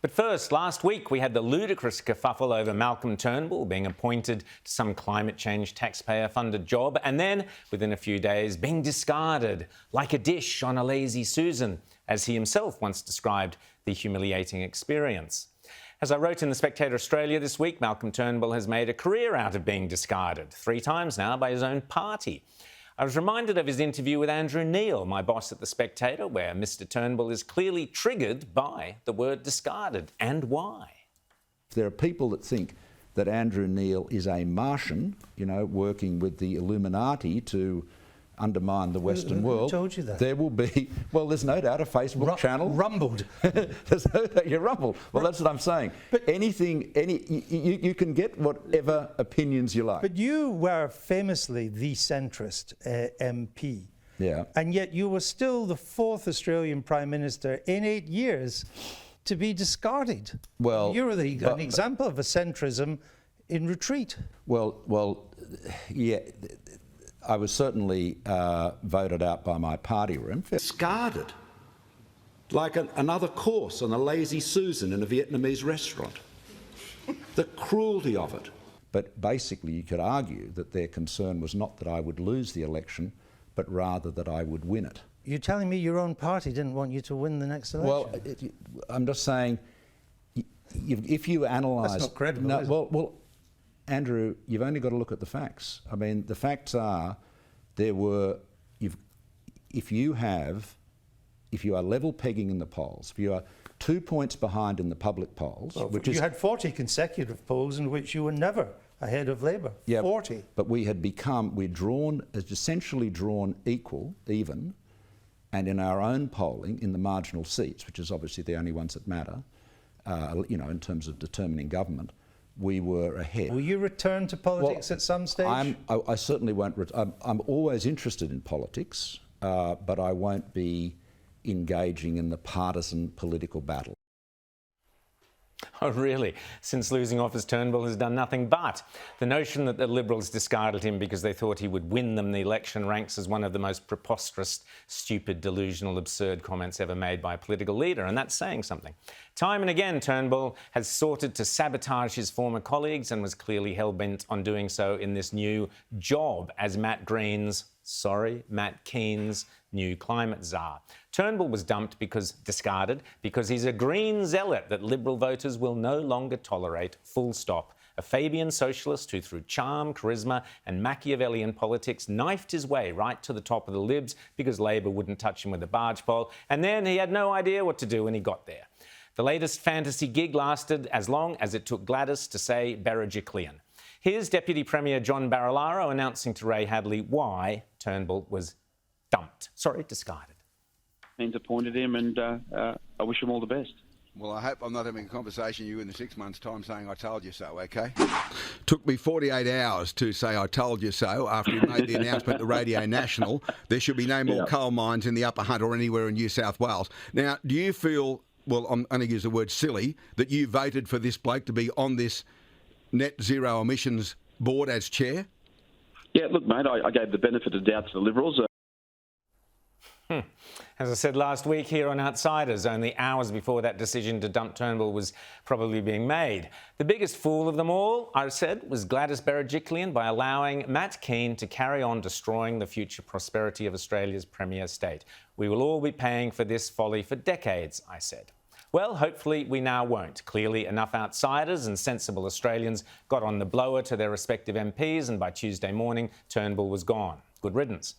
But first, last week we had the ludicrous kerfuffle over Malcolm Turnbull being appointed to some climate change taxpayer-funded job and then, within a few days, being discarded like a dish on a lazy Susan, as he himself once described the humiliating experience. As I wrote in The Spectator Australia this week, Malcolm Turnbull has made a career out of being discarded 3 times now by his own party. I was reminded of his interview with Andrew Neil, my boss at The Spectator, where Mr Turnbull is clearly triggered by the word discarded. And why? There are people that think that Andrew Neil is a Martian, you know, working with the Illuminati to undermine the Western world. Who told you that? There will be, well, there's no doubt a Facebook channel. Rumbled. There's no doubt you're rumbled. Well, that's what I'm saying. But you can get whatever opinions you like. But you were famously the centrist MP. Yeah. And yet you were still the 4th Australian Prime Minister in 8 years to be discarded. Well, you're an example of a centrism in retreat. Well, yeah. I was certainly voted out by my party room. Discarded, like another course on a lazy Susan in a Vietnamese restaurant. The cruelty of it. But basically you could argue that their concern was not that I would lose the election, but rather that I would win it. You're telling me your own party didn't want you to win the next election? Well, I'm just saying, if you analyse... That's not credible, is it? Well, Andrew, you've only got to look at the facts. I mean, the facts are if you are level pegging in the polls, if you are 2 points behind in the public polls, you had 40 consecutive polls in which you were never ahead of Labor. Yeah, 40. But we'd essentially drawn even, and in our own polling in the marginal seats, which is obviously the only ones that matter, in terms of determining government, we were ahead. Will you return to politics at some stage? I certainly won't. I'm always interested in politics, but I won't be engaging in the partisan political battle. Oh, really? Since losing office, Turnbull has done nothing but. The notion that the Liberals discarded him because they thought he would win them the election ranks as one of the most preposterous, stupid, delusional, absurd comments ever made by a political leader, and that's saying something. Time and again, Turnbull has sought to sabotage his former colleagues and was clearly hell-bent on doing so in this new job as Matt Kean's new climate czar. Turnbull was discarded because he's a green zealot that Liberal voters will no longer tolerate, full stop. A Fabian socialist who, through charm, charisma and Machiavellian politics, knifed his way right to the top of the Libs because Labor wouldn't touch him with a barge pole, and then he had no idea what to do when he got there. The latest fantasy gig lasted as long as it took Gladys to say Berejiklian. Here's Deputy Premier John Barilaro announcing to Ray Hadley why Turnbull was discarded. He's appointed him, and I wish him all the best. Well, I hope I'm not having a conversation with you in 6 months' time saying I told you so, OK? Took me 48 hours to say I told you so after you made the announcement to Radio National. There should be no more coal mines in the Upper Hunt or anywhere in New South Wales. Now, do you feel, well, I'm going to use the word silly, that you voted for this bloke to be on this net zero emissions board as chair? Yeah, look, mate, I gave the benefit of doubt to the Liberals. As I said last week here on Outsiders, only hours before that decision to dump Turnbull was probably being made. The biggest fool of them all, I said, was Gladys Berejiklian by allowing Matt Kean to carry on destroying the future prosperity of Australia's premier state. We will all be paying for this folly for decades, I said. Well, hopefully we now won't. Clearly enough outsiders and sensible Australians got on the blower to their respective MPs, and by Tuesday morning, Turnbull was gone. Good riddance.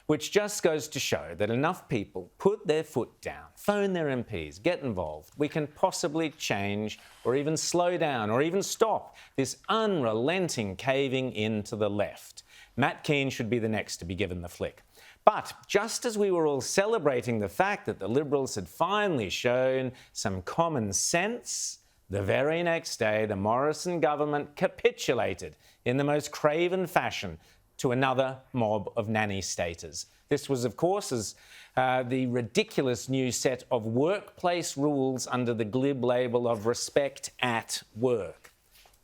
Which just goes to show that enough people put their foot down, phone their MPs, get involved, we can possibly change or even slow down or even stop this unrelenting caving in to the left. Matt Kean should be the next to be given the flick. But just as we were all celebrating the fact that the Liberals had finally shown some common sense, the very next day the Morrison government capitulated in the most craven fashion to another mob of nanny staters. This was, of course, the ridiculous new set of workplace rules under the glib label of respect at work.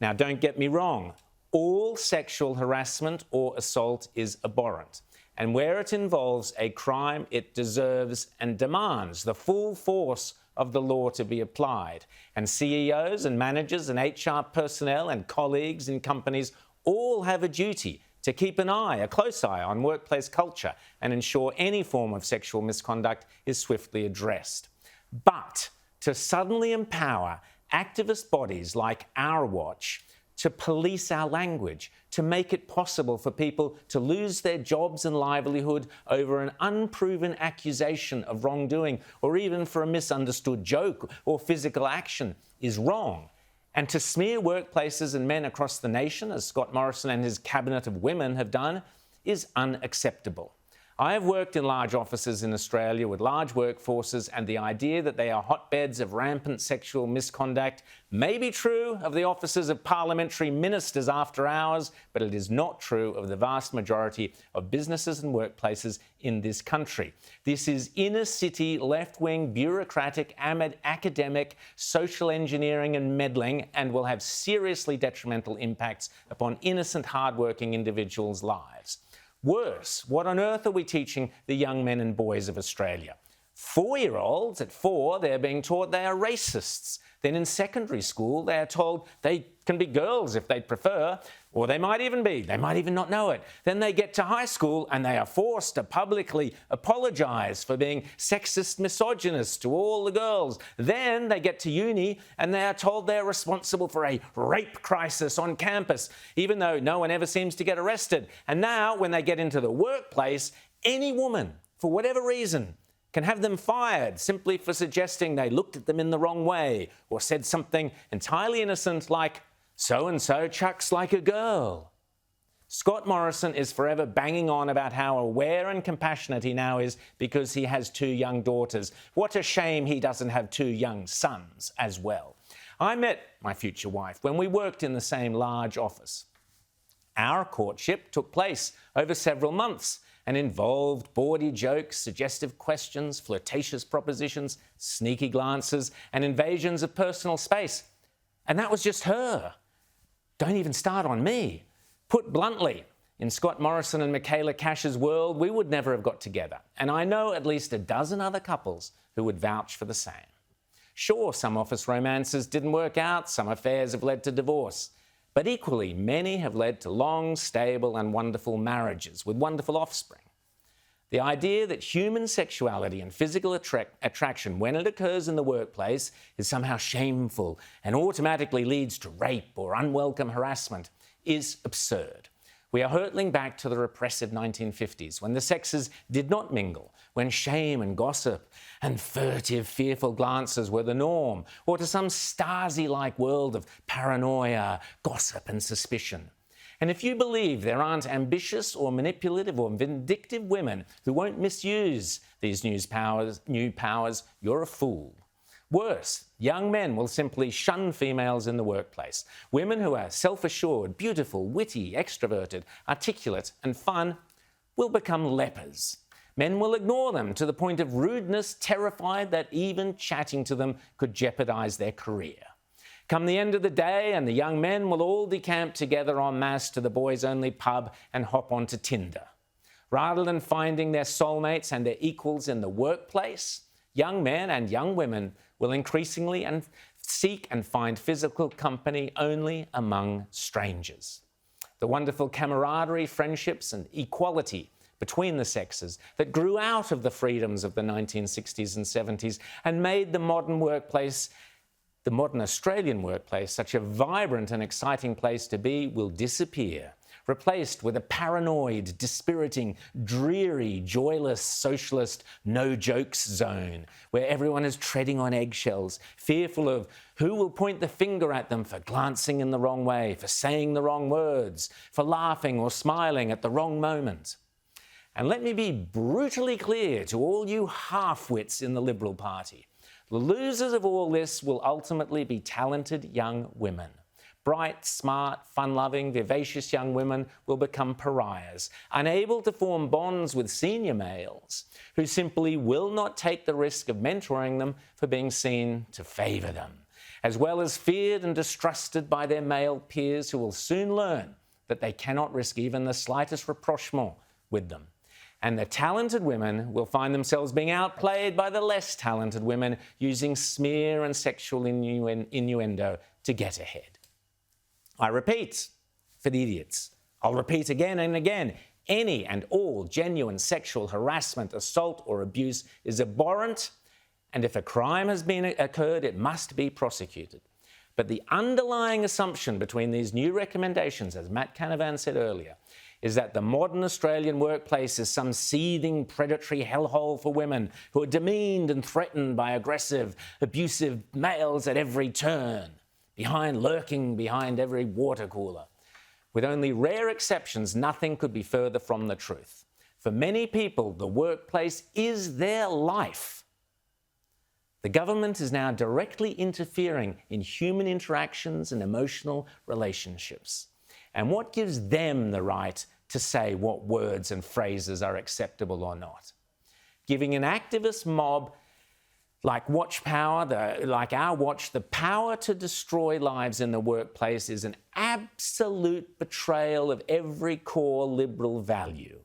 Now, don't get me wrong. All sexual harassment or assault is abhorrent. And where it involves a crime, it deserves and demands the full force of the law to be applied. And CEOs and managers and HR personnel and colleagues in companies all have a duty to keep a close eye on workplace culture and ensure any form of sexual misconduct is swiftly addressed. But to suddenly empower activist bodies like Our Watch to police our language, to make it possible for people to lose their jobs and livelihood over an unproven accusation of wrongdoing, or even for a misunderstood joke or physical action, is wrong. And to smear workplaces and men across the nation, as Scott Morrison and his cabinet of women have done, is unacceptable. I have worked in large offices in Australia with large workforces, and the idea that they are hotbeds of rampant sexual misconduct may be true of the offices of parliamentary ministers after hours, but it is not true of the vast majority of businesses and workplaces in this country. This is inner-city, left-wing, bureaucratic, academic, social engineering and meddling, and will have seriously detrimental impacts upon innocent, hard-working individuals' lives. Worse, what on earth are we teaching the young men and boys of Australia? 4-year-olds at 4, they're being taught they are racists. Then in secondary school, they are told they can be girls if they prefer, or they might even be. They might even not know it. Then they get to high school and they are forced to publicly apologise for being sexist, misogynist to all the girls. Then they get to uni and they are told they're responsible for a rape crisis on campus, even though no one ever seems to get arrested. And now, when they get into the workplace, any woman, for whatever reason, can have them fired simply for suggesting they looked at them in the wrong way or said something entirely innocent like, "So-and-so chucks like a girl." Scott Morrison is forever banging on about how aware and compassionate he now is because he has 2 young daughters. What a shame he doesn't have 2 young sons as well. I met my future wife when we worked in the same large office. Our courtship took place over several months and involved bawdy jokes, suggestive questions, flirtatious propositions, sneaky glances, and invasions of personal space. And that was just her. Don't even start on me. Put bluntly, in Scott Morrison and Michaelia Cash's world, we would never have got together. And I know at least a dozen other couples who would vouch for the same. Sure, some office romances didn't work out, some affairs have led to divorce. But equally, many have led to long, stable and wonderful marriages with wonderful offspring. The idea that human sexuality and physical attraction, when it occurs in the workplace, is somehow shameful and automatically leads to rape or unwelcome harassment is absurd. We are hurtling back to the repressive 1950s, when the sexes did not mingle, when shame and gossip and furtive, fearful glances were the norm, or to some Stasi-like world of paranoia, gossip and suspicion. And if you believe there aren't ambitious or manipulative or vindictive women who won't misuse these new powers, you're a fool. Worse, young men will simply shun females in the workplace. Women who are self-assured, beautiful, witty, extroverted, articulate and fun will become lepers. Men will ignore them to the point of rudeness, terrified that even chatting to them could jeopardise their career. Come the end of the day and the young men will all decamp together en masse to the boys-only pub and hop onto Tinder. Rather than finding their soulmates and their equals in the workplace, young men and young women will increasingly seek and find physical company only among strangers. The wonderful camaraderie, friendships and equality between the sexes that grew out of the freedoms of the 1960s and 70s and made the modern workplace, the modern Australian workplace, such a vibrant and exciting place to be, will disappear, replaced with a paranoid, dispiriting, dreary, joyless, socialist, no-jokes zone, where everyone is treading on eggshells, fearful of who will point the finger at them for glancing in the wrong way, for saying the wrong words, for laughing or smiling at the wrong moment. And let me be brutally clear to all you half-wits in the Liberal Party. The losers of all this will ultimately be talented young women. Bright, smart, fun-loving, vivacious young women will become pariahs, unable to form bonds with senior males who simply will not take the risk of mentoring them for being seen to favour them, as well as feared and distrusted by their male peers who will soon learn that they cannot risk even the slightest rapprochement with them. And the talented women will find themselves being outplayed by the less talented women using smear and sexual innuendo to get ahead. I repeat, for the idiots, I'll repeat again and again, any and all genuine sexual harassment, assault or abuse is abhorrent, and if a crime has occurred, it must be prosecuted. But the underlying assumption between these new recommendations, as Matt Canavan said earlier, is that the modern Australian workplace is some seething predatory hellhole for women who are demeaned and threatened by aggressive, abusive males at every turn, lurking behind every water cooler. With only rare exceptions, nothing could be further from the truth. For many people, the workplace is their life. The government is now directly interfering in human interactions and emotional relationships. And what gives them the right to say what words and phrases are acceptable or not? Giving an activist mob like like our Watch, the power to destroy lives in the workplace is an absolute betrayal of every core liberal value.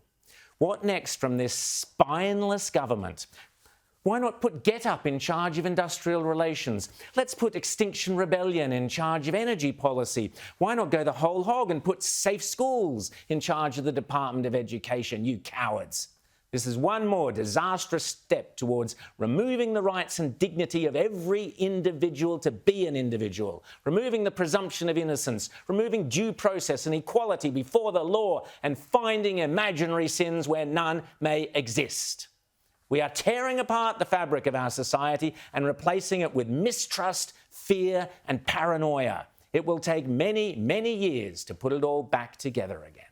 What next from this spineless government? Why not put GetUp in charge of industrial relations? Let's put Extinction Rebellion in charge of energy policy. Why not go the whole hog and put Safe Schools in charge of the Department of Education, you cowards? This is one more disastrous step towards removing the rights and dignity of every individual to be an individual, removing the presumption of innocence, removing due process and equality before the law, and finding imaginary sins where none may exist. We are tearing apart the fabric of our society and replacing it with mistrust, fear, and paranoia. It will take many, many years to put it all back together again.